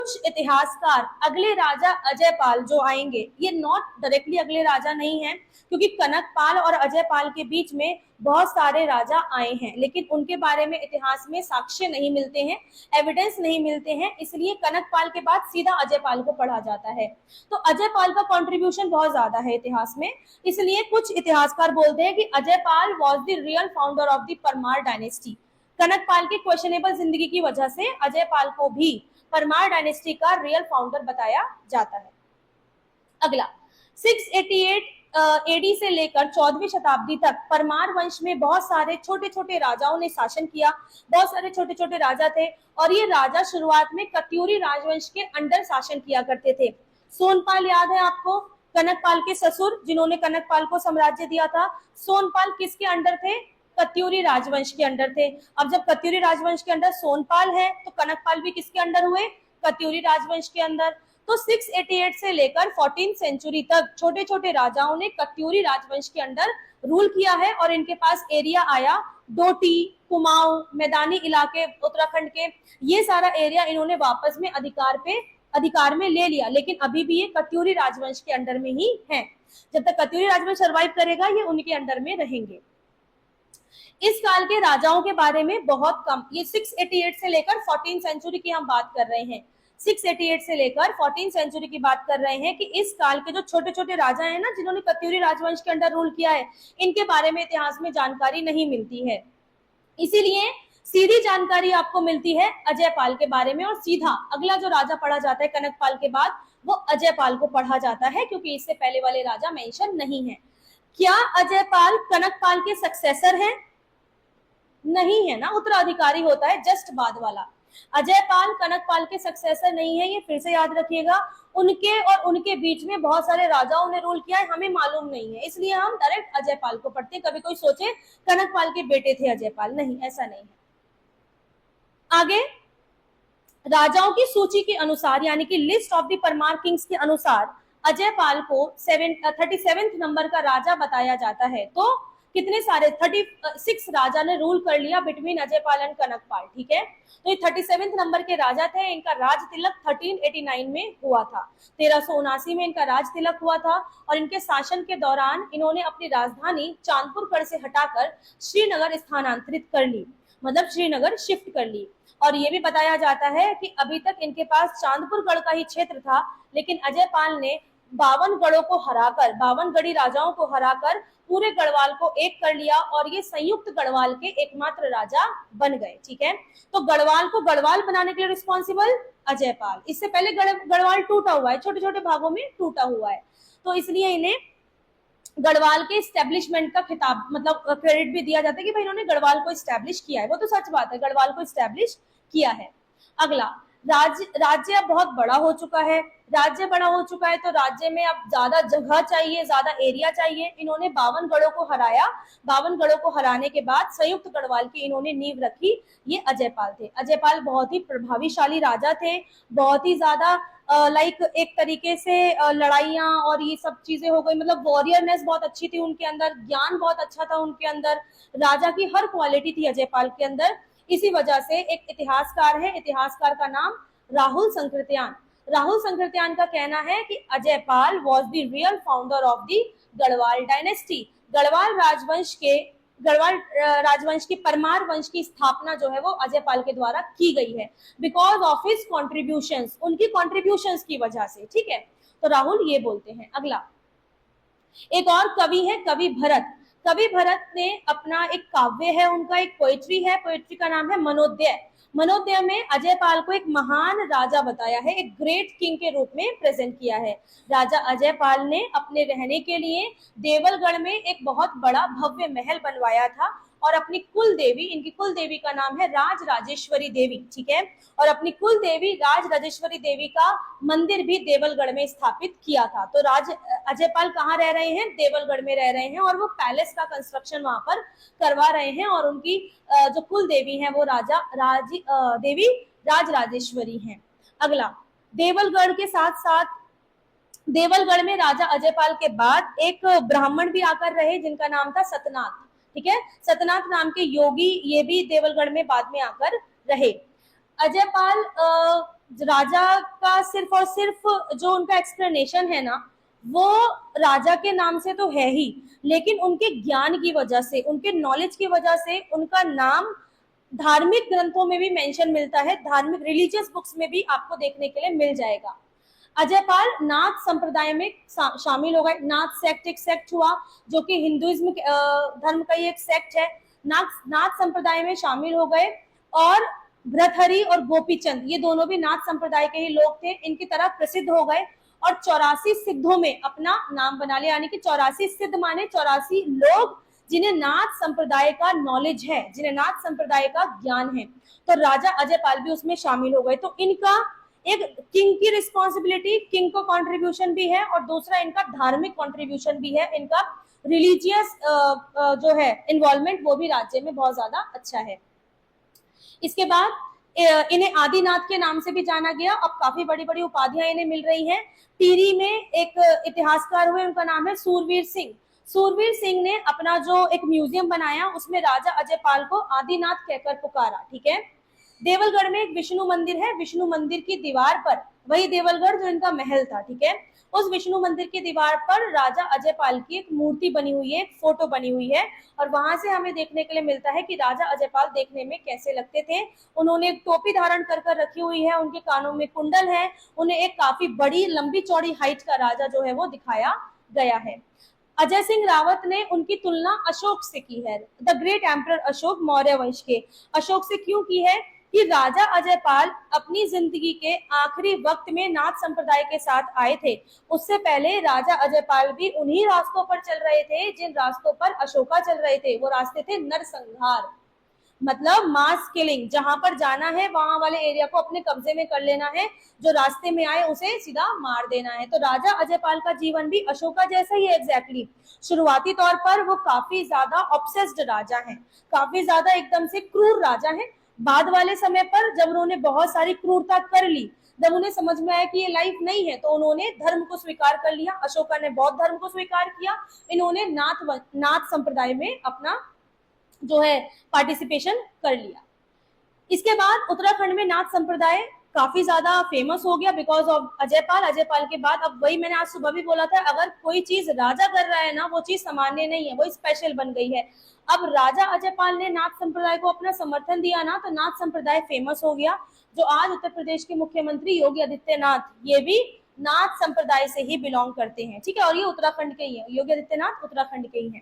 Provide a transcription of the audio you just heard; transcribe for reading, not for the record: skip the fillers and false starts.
कुछ इतिहासकार अगले राजा अजयपाल जो आएंगे, ये नॉट डायरेक्टली अगले राजा नहीं है, क्योंकि कनकपाल और अजयपाल के बीच में बहुत सारे राजा आए हैं, लेकिन उनके बारे में इतिहास में साक्ष्य नहीं मिलते हैं, एविडेंस नहीं मिलते हैं, इसलिए कनकपाल के बाद सीधा अजयपाल को पढ़ा जाता है। तो अजयपाल का कंट्रीब्यूशन बहुत ज्यादा है इतिहास में, इसलिए कुछ इतिहासकार बोलते हैं कि Ajaypal was the real founder of the Parmar dynasty. Kanakpal की क्वेश्चनेबल जिंदगी की वजह से अजयपाल को भी परमार डायनेस्टी का रियल फाउंडर बताया जाता है। अगला 688 एडी से लेकर 14वीं शताब्दी तक परमार वंश में बहुत सारे छोटे छोटे राजाओं ने शासन किया। बहुत सारे छोटे छोटे राजा थे और ये राजा शुरुआत में कत्यूरी राजवंश के अंडर शासन किया करते थे। सोनपाल याद है आपको, कनकपाल के ससुर जिन्होंने कनकपाल को साम्राज्य दिया था। सोनपाल किसके अंडर थे? कत्यूरी राजवंश के अंडर थे। अब जब कत्यूरी राजवंश के अंदर सोनपाल है तो कनकपाल भी किसके अंदर हुए? कत्यूरी राजवंश के अंदर। तो 688 से लेकर 14th सेंचुरी तक छोटे छोटे राजाओं ने कत्यूरी राजवंश के अंदर रूल किया है और इनके पास एरिया आया डोटी, कुमाऊं, मैदानी इलाके उत्तराखंड के, ये सारा एरिया इन्होंने वापस में अधिकार में ले लिया, लेकिन अभी भी ये कत्यूरी राजवंश के अंडर में ही है। जब तक कत्यूरी राजवंश सर्वाइव करेगा ये उनके अंडर में रहेंगे। इस काल के राजाओं के बारे में बहुत कम, ये 688 से लेकर 14th सेंचुरी की हम बात कर रहे हैं, 688 से लेकर 14th सेंचुरी की बात कर रहे हैं कि इस काल के जो छोटे छोटे राजा हैं ना, जिन्होंने कत्यूरी राजवंश के अंडर रूल किया है, इनके बारे में इतिहास में जानकारी नहीं मिलती है। इसीलिए सीधी जानकारी आपको मिलती है अजयपाल के बारे में और सीधा अगला जो राजा पढ़ा जाता है कनकपाल के बाद वो अजयपाल को पढ़ा जाता है, क्योंकि इससे पहले वाले राजा मेंशन नहीं है। क्या अजयपाल कनकपाल के सक्सेसर हैं? नहीं है ना, उत्तराधिकारी होता है जस्ट बाद वाला। अजयपाल कनकपाल के सक्सेसर नहीं है, ये फिर से याद रखिएगा। उनके और उनके बीच में बहुत सारे राजाओं ने रूल किया है, हमें मालूम नहीं है, इसलिए हम डायरेक्ट अजयपाल को पढ़ते हैं। कभी कोई सोचे कनकपाल के बेटे थे अजयपाल, नहीं, ऐसा नहीं है। आगे राजाओं की सूची के अनुसार, यानी कि list of the Parmar Kings के अनुसार अजयपाल को 37 नंबर का राजा बताया जाता है। तो कितने सारे 36 राजा ने रूल कर लिया बिटवीन अजयपाल एंड कनकपाल, ठीक है। तो ये 37 नंबर के राजा थे। इनका राज तिलक 1389 में हुआ था, 1379 में इनका राज तिलक हुआ था और इनके शासन के दौरान इन्होंने अपनी राजधानी चांदपुरगढ़ से हटाकर श्रीनगर स्थानांतरित कर ली, मतलब श्रीनगर शिफ्ट कर ली। और ये भी बताया जाता है कि अभी तक इनके पास चांदपुरगढ़ का ही क्षेत्र था, लेकिन अजयपाल ने 52 गढ़ों को हराकर, 52 गढ़ी राजाओं को हराकर पूरे गढ़वाल को एक कर लिया और ये संयुक्त गढ़वाल के एकमात्र राजा बन गए, ठीक है। तो गढ़वाल को गढ़वाल बनाने के लिए रिस्पॉन्सिबल अजयपाल। इससे पहले गढ़वाल टूटा हुआ है, छोटे छोटे भागों में टूटा हुआ है, तो इसलिए इन्हें गढ़वाल के स्टैब्लिशमेंट का खिताब, मतलब क्रेडिट भी दिया जाता है कि भाई इन्होंने गढ़वाल को स्टैब्लिश किया है। वो तो सच बात है, गढ़वाल को स्टैब्लिश किया है। अगला राज्य अब बहुत बड़ा हो चुका है। राज्य बड़ा हो चुका है तो राज्य में अब ज्यादा जगह चाहिए, ज्यादा एरिया चाहिए। इन्होंने 52 गढ़ों को हराया। 52 गढ़ों को हराने के बाद संयुक्त गढ़वाल की इन्होंने नींव रखी। ये अजयपाल थे। अजयपाल बहुत ही प्रभावशाली राजा थे, बहुत ही ज्यादा लाइक एक तरीके से लड़ाइयां और ये सब चीजें हो गई, मतलब वॉरियरनेस बहुत अच्छी थी उनके अंदर, ज्ञान बहुत अच्छा था उनके अंदर, राजा की हर क्वालिटी थी अजयपाल के अंदर। इसी वजह से एक इतिहासकार है, इतिहासकार का नाम राहुल संकृत्यान। राहुल संकृत्यान का कहना है कि Ajaypal was the real founder of the Garhwal dynasty. Garhwal राजवंश की परमार वंश की स्थापना जो है वो अजयपाल के द्वारा की गई है, बिकॉज ऑफ हिज कॉन्ट्रीब्यूशंस, उनकी कॉन्ट्रीब्यूशंस की वजह से, ठीक है। तो राहुल ये बोलते हैं। अगला एक और कवि है, कवि भरत। कवि भरत ने अपना एक काव्य है, उनका एक पोएट्री है, पोएट्री का नाम है मनोदय। मनोदय में अजयपाल को एक महान राजा बताया है, एक ग्रेट किंग के रूप में प्रेजेंट किया है। राजा अजयपाल ने अपने रहने के लिए देवलगढ़ में एक बहुत बड़ा भव्य महल बनवाया था और अपनी कुल देवी, इनकी कुल देवी का नाम है राज राजेश्वरी देवी, ठीक है। और अपनी कुल देवी राज राजेश्वरी देवी का मंदिर भी देवलगढ़ में स्थापित किया था। तो अजयपाल कहाँ रह रहे हैं? देवलगढ़ में रह रहे हैं और वो पैलेस का कंस्ट्रक्शन वहां पर करवा रहे हैं और उनकी जो कुल देवी है वो देवी राज राजेश्वरी हैं। अगला देवलगढ़ के साथ साथ देवलगढ़ में राजा अजयपाल के बाद एक ब्राह्मण भी आकर रहे जिनका नाम था सतनाथ, ठीक है। सतनाथ नाम के योगी ये भी देवलगढ़ में बाद में आकर रहे। अजयपाल राजा का सिर्फ और सिर्फ जो उनका एक्सप्लेनेशन है ना, वो राजा के नाम से तो है ही, लेकिन उनके ज्ञान की वजह से, उनके नॉलेज की वजह से उनका नाम धार्मिक ग्रंथों में भी मेंशन मिलता है, धार्मिक रिलीजियस बुक्स में भी आपको देखने के लिए मिल जाएगा। अजयपाल नाथ संप्रदाय में शामिल हो गए। नाथ सेक्ट एक सेक्ट हुआ जो कि हिंदुइज्म धर्म का ही एक सेक्ट है। नाथ संप्रदाय में शामिल हो गए और भ्रतहरि और गोपीचंद ये दोनों भी नाथ संप्रदाय के ही लोग थे, इनकी तरह प्रसिद्ध हो गए और 84 सिद्धों में अपना नाम बना लिया। यानी कि 84 सिद्ध माने 84 लोग जिन्हें नाथ संप्रदाय का नॉलेज है, जिन्हें नाथ संप्रदाय का ज्ञान है। तो राजा अजयपाल भी उसमें शामिल हो गए। तो इनका एक किंग की रिस्पॉन्सिबिलिटी, किंग को कंट्रीब्यूशन भी है और दूसरा इनका धार्मिक कंट्रीब्यूशन भी है, इनका रिलीजियस जो है इन्वॉल्वमेंट वो भी राज्य में बहुत ज्यादा अच्छा है। इसके बाद इन्हें आदिनाथ के नाम से भी जाना गया। अब काफी बड़ी बड़ी उपाधियां इन्हें मिल रही हैं। टिहरी में एक इतिहासकार हुए, उनका नाम है सूरवीर सिंह। सूरवीर सिंह ने अपना जो एक म्यूजियम बनाया उसमें राजा अजयपाल को आदिनाथ कहकर पुकारा। ठीक है। देवलगढ़ में एक विष्णु मंदिर है, विष्णु मंदिर की दीवार पर, वही देवलगढ़ जो इनका महल था, ठीक है, उस विष्णु मंदिर की दीवार पर राजा अजयपाल की एक मूर्ति बनी हुई है, एक फोटो बनी हुई है और वहां से हमें देखने के लिए मिलता है कि राजा अजयपाल देखने में कैसे लगते थे। उन्होंने एक टोपी धारण कर रखी हुई है, उनके कानों में कुंडल है, उन्हें एक काफी बड़ी लंबी चौड़ी हाइट का राजा जो है वो दिखाया गया है। अजय सिंह रावत ने उनकी तुलना अशोक से की है, the great emperor Ashok, Maurya वंश के अशोक से क्यों की है कि राजा अजयपाल अपनी जिंदगी के आखिरी वक्त में नाथ संप्रदाय के साथ आए थे। उससे पहले राजा अजयपाल भी उन्हीं रास्तों पर चल रहे थे जिन रास्तों पर अशोका चल रहे थे। वो रास्ते थे नरसंहार, मतलब मास किलिंग, जहां पर जाना है वहां वाले एरिया को अपने कब्जे में कर लेना है, जो रास्ते में आए उसे सीधा मार देना है। तो राजा अजयपाल का जीवन भी अशोका जैसा ही है एग्जैक्टली। शुरुआती तौर पर वो काफी ज्यादा ऑब्सेस्ड राजा हैं, काफी ज्यादा एकदम से क्रूर राजा हैं। बाद वाले समय पर जब उन्होंने बहुत सारी क्रूरता कर ली, जब उन्हें समझ में आया कि ये लाइफ नहीं है, तो उन्होंने धर्म को स्वीकार कर लिया। अशोका ने बौद्ध धर्म को स्वीकार किया, इन्होंने नाथ संप्रदाय में अपना जो है पार्टिसिपेशन कर लिया। इसके बाद उत्तराखंड में नाथ संप्रदाय काफी ज्यादा फेमस हो गया बिकॉज ऑफ अजयपाल। अजयपाल के बाद, अब वही मैंने आज सुबह भी बोला था, अगर कोई चीज राजा कर रहा है ना, वो चीज सामान्य नहीं है, वो स्पेशल बन गई है। अब राजा अजयपाल ने नाथ संप्रदाय को अपना समर्थन दिया ना, तो नाथ संप्रदाय फेमस हो गया। जो आज उत्तर प्रदेश के मुख्यमंत्री योगी आदित्यनाथ, ये भी नाथ संप्रदाय से ही बिलोंग करते हैं। ठीक है, और ये उत्तराखंड के ही है, योगी आदित्यनाथ उत्तराखंड के ही है।